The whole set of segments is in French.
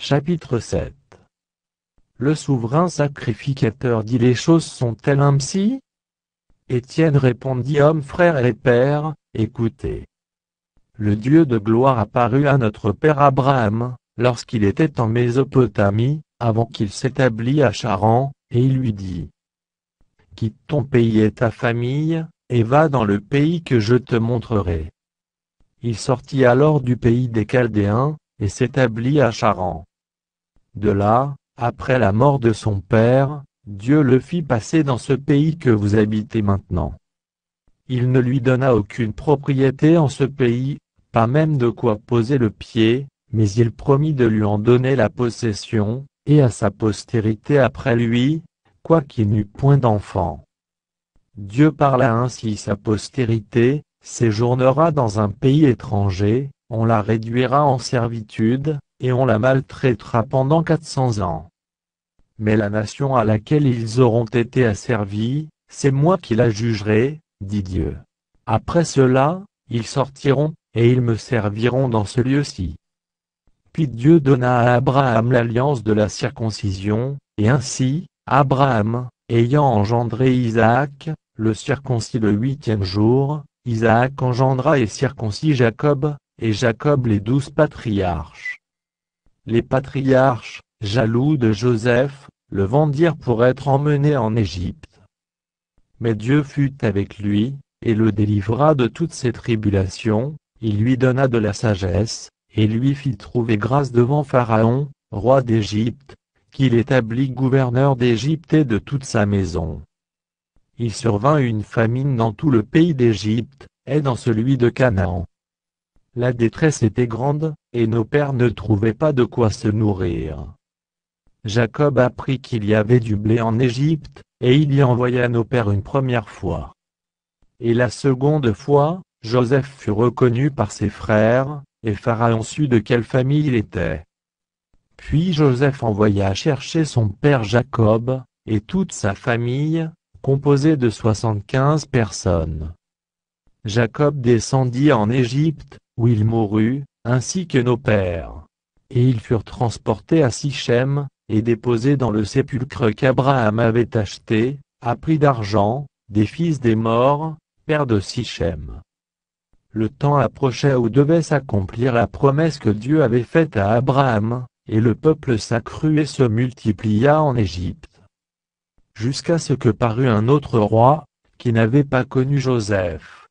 Chapitre 7. Le souverain sacrificateur dit: les choses sont-elles ainsi? Étienne répondit: hommes, frères et pères, écoutez. Le Dieu de gloire apparut à notre père Abraham, lorsqu'il était en Mésopotamie, avant qu'il s'établît à Charan, et il lui dit: quitte ton pays et ta famille, et va dans le pays que je te montrerai. Il sortit alors du pays des Chaldéens, et s'établit à Charan. De là, après la mort de son père, Dieu le fit passer dans ce pays que vous habitez maintenant. Il ne lui donna aucune propriété en ce pays, pas même de quoi poser le pied, mais il promit de lui en donner la possession, et à sa postérité après lui, quoiqu'il n'eût point d'enfant. Dieu parla ainsi: sa postérité séjournera dans un pays étranger, on la réduira en servitude, et on la maltraitera pendant 400 ans. Mais la nation à laquelle ils auront été asservis, c'est moi qui la jugerai, dit Dieu. Après cela, ils sortiront, et ils me serviront dans ce lieu-ci. Puis Dieu donna à Abraham l'alliance de la circoncision, et ainsi, Abraham, ayant engendré Isaac, le circoncis le 8e jour, Isaac engendra et circoncis Jacob, et Jacob les 12 patriarches. Les patriarches, jaloux de Joseph, le vendirent pour être emmené en Égypte. Mais Dieu fut avec lui, et le délivra de toutes ses tribulations, il lui donna de la sagesse, et lui fit trouver grâce devant Pharaon, roi d'Égypte, qu'il établit gouverneur d'Égypte et de toute sa maison. Il survint une famine dans tout le pays d'Égypte, et dans celui de Canaan. La détresse était grande, et nos pères ne trouvaient pas de quoi se nourrir. Jacob apprit qu'il y avait du blé en Égypte, et il y envoya nos pères une première fois. Et la seconde fois, Joseph fut reconnu par ses frères, et Pharaon sut de quelle famille il était. Puis Joseph envoya chercher son père Jacob, et toute sa famille, composée de 75 personnes. Jacob descendit en Égypte, où il mourut, ainsi que nos pères. Et ils furent transportés à Sichem, et déposés dans le sépulcre qu'Abraham avait acheté, à prix d'argent, des fils des morts, pères de Sichem. Le temps approchait où devait s'accomplir la promesse que Dieu avait faite à Abraham, et le peuple s'accrut et se multiplia en Égypte. Jusqu'à ce que parut un autre roi, qui n'avait pas connu Joseph.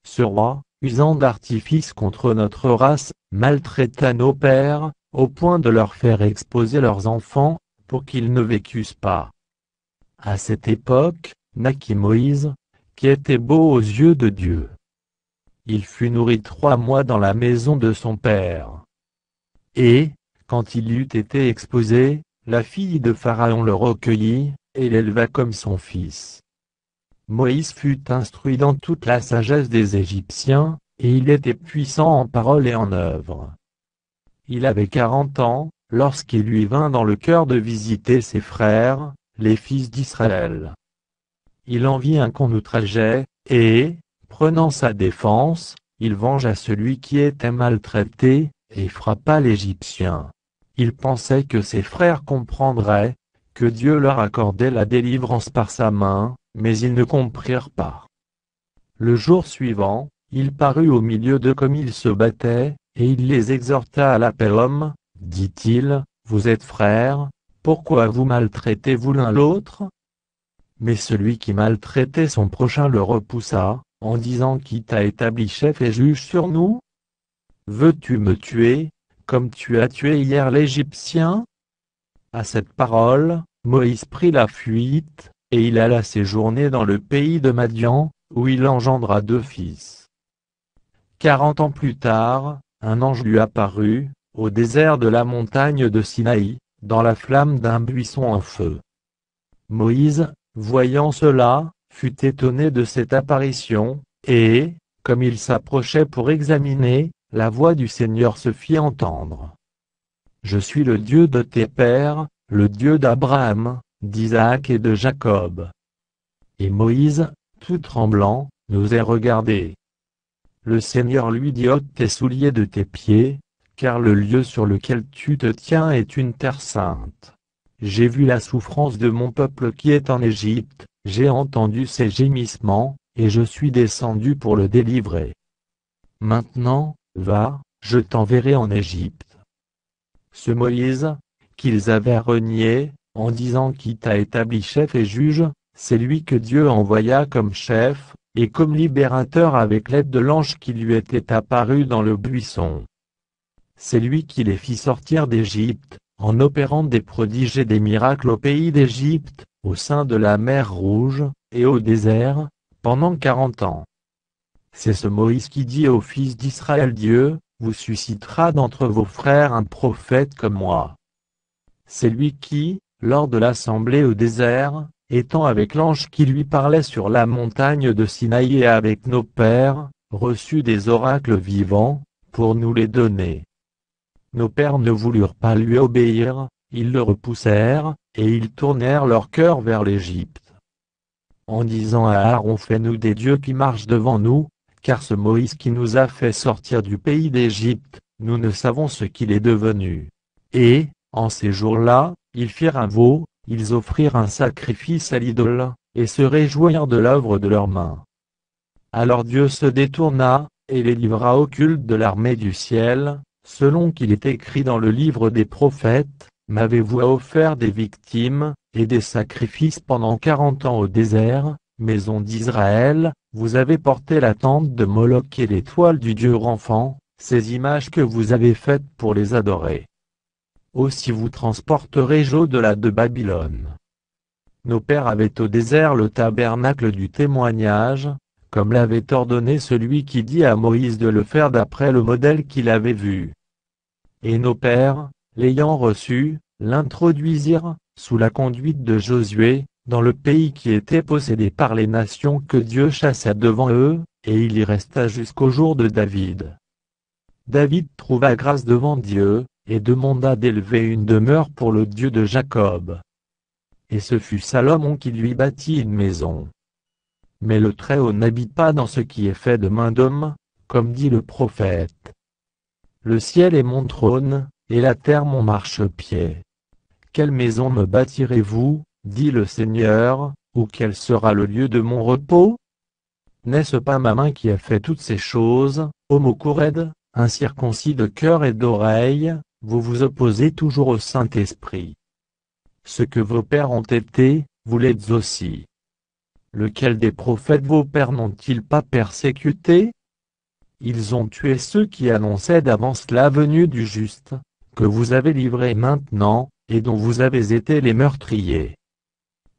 Ce roi, usant d'artifice contre notre race, maltraita nos pères, au point de leur faire exposer leurs enfants, pour qu'ils ne vécussent pas. À cette époque, naquit Moïse, qui était beau aux yeux de Dieu. Il fut nourri 3 mois dans la maison de son père. Et, quand il eut été exposé, la fille de Pharaon le recueillit, et l'éleva comme son fils. Moïse fut instruit dans toute la sagesse des Égyptiens, et il était puissant en parole et en œuvre. Il avait 40 ans, lorsqu'il lui vint dans le cœur de visiter ses frères, les fils d'Israël. Il en vit un qu'on outrageait, et, prenant sa défense, il vengea celui qui était maltraité, et frappa l'Égyptien. Il pensait que ses frères comprendraient, que Dieu leur accordait la délivrance par sa main, mais ils ne comprirent pas. Le jour suivant, il parut au milieu d'eux comme ils se battaient, et il les exhorta à la paix. Hommes, dit-il, vous êtes frères, pourquoi vous maltraitez-vous l'un l'autre? Mais celui qui maltraitait son prochain le repoussa, en disant: qui t'a établi chef et juge sur nous? Veux-tu me tuer, comme tu as tué hier l'Égyptien? À cette parole, Moïse prit la fuite, et il alla séjourner dans le pays de Madian, où il engendra 2 fils. 40 ans plus tard, un ange lui apparut, au désert de la montagne de Sinaï, dans la flamme d'un buisson en feu. Moïse, voyant cela, fut étonné de cette apparition, et, comme il s'approchait pour examiner, la voix du Seigneur se fit entendre. Je suis le Dieu de tes pères, le Dieu d'Abraham, d'Isaac et de Jacob. Et Moïse, tout tremblant, n'osait regarder. Le Seigneur lui dit: ôte tes souliers de tes pieds, car le lieu sur lequel tu te tiens est une terre sainte. J'ai vu la souffrance de mon peuple qui est en Égypte, j'ai entendu ses gémissements, et je suis descendu pour le délivrer. Maintenant, va, je t'enverrai en Égypte. Ce Moïse, qu'ils avaient renié, en disant qu'il t'a établi chef et juge, c'est lui que Dieu envoya comme chef, et comme libérateur avec l'aide de l'ange qui lui était apparu dans le buisson. C'est lui qui les fit sortir d'Égypte, en opérant des prodiges et des miracles au pays d'Égypte, au sein de la mer Rouge, et au désert, pendant 40 ans. C'est ce Moïse qui dit aux fils d'Israël: Dieu vous suscitera d'entre vos frères un prophète comme moi. C'est lui qui, lors de l'assemblée au désert, étant avec l'ange qui lui parlait sur la montagne de Sinaï et avec nos pères, reçut des oracles vivants, pour nous les donner. Nos pères ne voulurent pas lui obéir, ils le repoussèrent, et ils tournèrent leur cœur vers l'Égypte. En disant à Aaron: fais-nous des dieux qui marchent devant nous, car ce Moïse qui nous a fait sortir du pays d'Égypte, nous ne savons ce qu'il est devenu. Et, en ces jours-là, ils firent un veau, ils offrirent un sacrifice à l'idole, et se réjouirent de l'œuvre de leurs mains. Alors Dieu se détourna, et les livra au culte de l'armée du ciel, selon qu'il est écrit dans le livre des prophètes: m'avez-vous offert des victimes, et des sacrifices pendant 40 ans au désert, maison d'Israël, vous avez porté la tente de Moloch et l'étoile du dieu Renfant, ces images que vous avez faites pour les adorer. Aussi vous transporterez au-delà de Babylone. Nos pères avaient au désert le tabernacle du témoignage, comme l'avait ordonné celui qui dit à Moïse de le faire d'après le modèle qu'il avait vu. Et nos pères, l'ayant reçu, l'introduisirent, sous la conduite de Josué, dans le pays qui était possédé par les nations que Dieu chassa devant eux, et il y resta jusqu'au jour de David. David trouva grâce devant Dieu, et demanda d'élever une demeure pour le Dieu de Jacob. Et ce fut Salomon qui lui bâtit une maison. Mais le Très-Haut n'habite pas dans ce qui est fait de main d'homme, comme dit le prophète. Le ciel est mon trône, et la terre mon marchepied. Quelle maison me bâtirez-vous, dit le Seigneur, ou quel sera le lieu de mon repos? N'est-ce pas ma main qui a fait toutes ces choses, Homo Koured, incirconcis de cœur et d'oreille? Vous vous opposez toujours au Saint-Esprit. Ce que vos pères ont été, vous l'êtes aussi. Lequel des prophètes vos pères n'ont-ils pas persécuté? Ils ont tué ceux qui annonçaient d'avance la venue du juste, que vous avez livré maintenant, et dont vous avez été les meurtriers.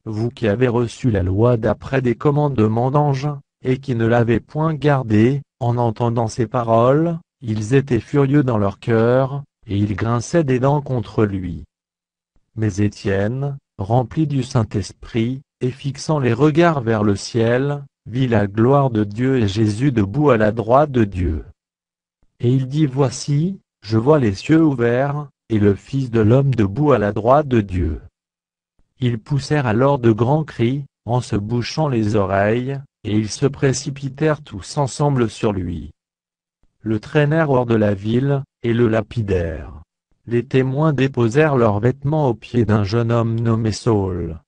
Vous qui avez reçu la loi d'après des commandements d'anges, et qui ne l'avez point gardée, en entendant ces paroles, ils étaient furieux dans leur cœur, et ils grinçaient des dents contre lui. Mais Étienne, rempli du Saint-Esprit, et fixant les regards vers le ciel, vit la gloire de Dieu et Jésus debout à la droite de Dieu. Et il dit: voici, je vois les cieux ouverts, et le Fils de l'homme debout à la droite de Dieu. Ils poussèrent alors de grands cris, en se bouchant les oreilles, et ils se précipitèrent tous ensemble sur lui. Le traînèrent hors de la ville, et le lapidèrent. Les témoins déposèrent leurs vêtements aux pieds d'un jeune homme nommé Saul.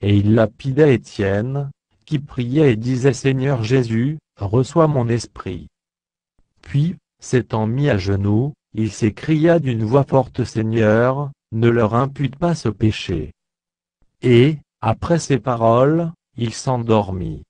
Et ils lapidaient Étienne, qui priait et disait: Seigneur Jésus, reçois mon esprit. Puis, s'étant mis à genoux, il s'écria d'une voix forte: Seigneur, ne leur impute pas ce péché. Et, après ces paroles, il s'endormit.